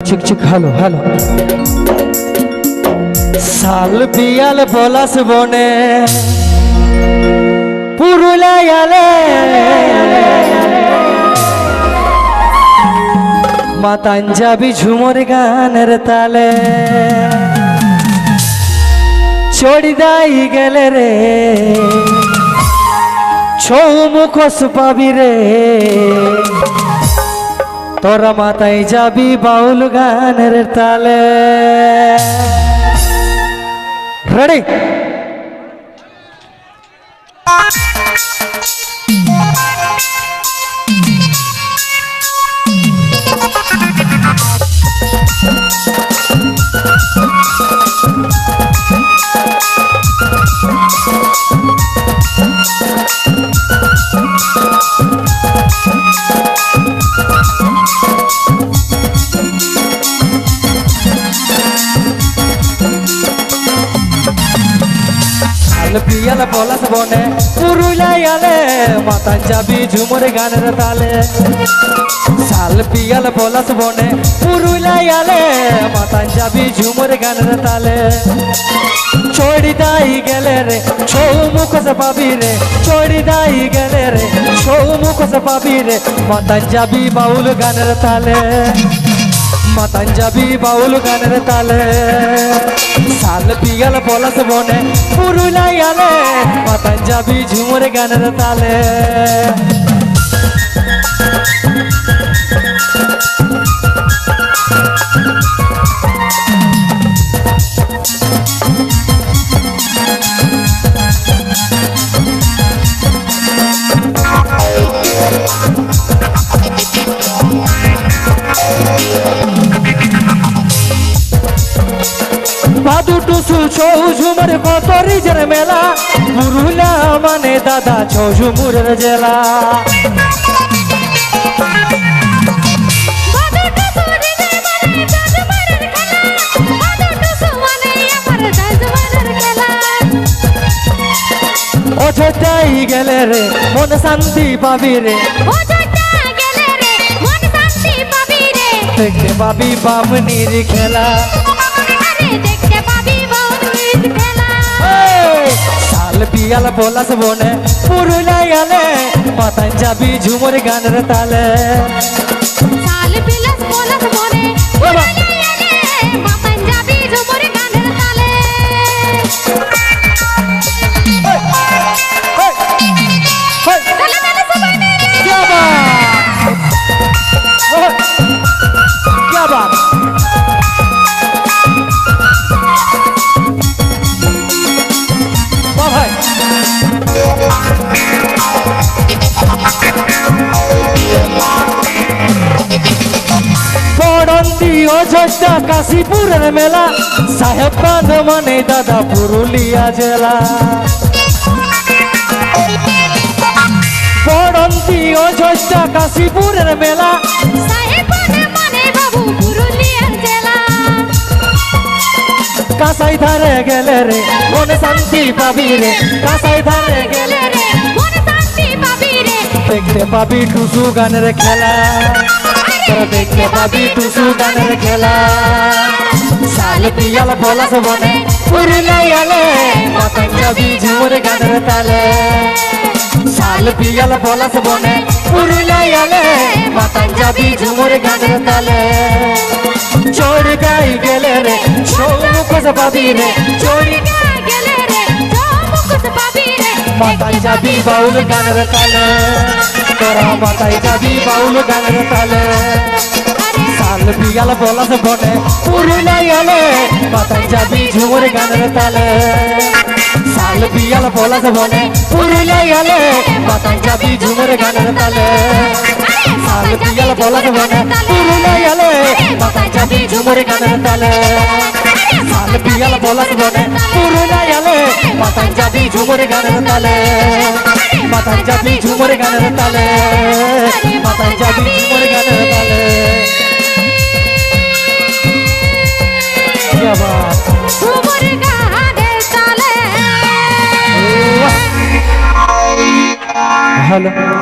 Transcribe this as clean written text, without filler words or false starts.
চিক চিক hello hello সাল পিয়াল পলাশ বনে পুরুলিয়ালে মাতাঞ্জাবি ঝুমর গানের তালে চড়ি দাই গেলে রে ছৌ মুখোশ পাবি রে তোরা মাথায় যাবি বাউল গানের তালে রেডি পিয়াল পলাশ বনে পুরুলিয়ালে মাতাঞ্জাবি ঝুমর গানের তালে সাল পিয়াল পলাশ বনে পুরুলিয়ালে মাতাঞ্জাবি ঝুমর গানের তালে চড়ি দাই গেলে রে ছৌ মুখোশ পাবি রে চড়ি দাই গেলে রে ছৌ মুখোশ পাবি রে মাতাঞ্জাবি বাউল গানের তালে মাতাঞ্জাবি বাউল গানের তালে সাল পিয়াল পলাশ বনে পুরুলিয়ালে মাতাঞ্জাবি ঝুমর গানের তালে ভাদু টুসু ছৌ ঝুমর কত রিজের মেলা পুরুলিয়া মানে দাদা ছৌ ঝুমুরের জেলা অযোধ্যায় গেলে রে মন শান্তি পাবি রে দেখতে পাবি বামনির খেলা সাল পিয়াল পলাশ বনে পুরুলিয়ালে মাতাঞ্জাবি ঝুমর গানের তালে সাল পিয়াল পলাশ বনে পুরুলিয়ালে মাতাঞ্জাবি ঝুমর গানের তালে क्या बात পড়ন্তি অযোধ্যা কাশীপুরের মেলা সাহেববাঁধ মানে দাদা পুরুলিয়া জেলা পড়ন্তি অযোধ্যা কাশীপুরের মেলা কাসাই ধারে গেলে রে মনে শান্তি পাবি রে কাসাই ধারে গেলে রে মনে শান্তি পাবি রে দেখতে পাবি টুসু গানের খেলা তোরা দেখতে পাবি টুসু গানের খেলা সাল পিয়াল পলাশ বনে পুরুলিয়ালে মাতাঞ্জাবি ঝুমর গানের তালে সাল পিয়াল পলাশ বনে পুরুলিয়ালে মাতাঞ্জাবি ঝুমর গানের তালে চড় গাই গেলে রে ছৌ মুখোশ পাবি রে চড়ি গেলে রে ছৌ মুখোশ পাবি রে মাতাঞ্জাবি বাউল গানের তালে তোরা মাতাঞ্জাবি বাউল গানের তালে সাল পিয়াল পলাশ বনে পুরুলিয়ালে মাতাঞ্জাবি ঝুমর গানের তালে সাল পিয়াল পলাশ বনে পুরুলিয়ালে মাতাঞ্জাবি ঝুমর গানের তালে সাল পিয়াল পলাশ বনে পুরুলিয়ালে মাতাঞ্জাবি ঝুমর গানের তালে সাল পিয়াল পলাশ বনে পুরুলিয়ালে মাতাঞ্জাবি ঝুমর গানের তালে মাতাঞ্জাবি ঝুমর গানের তালে মাতাঞ্জাবি ঝুমর গানের তালে क्या बात ঝুমর গানের তালে हेलो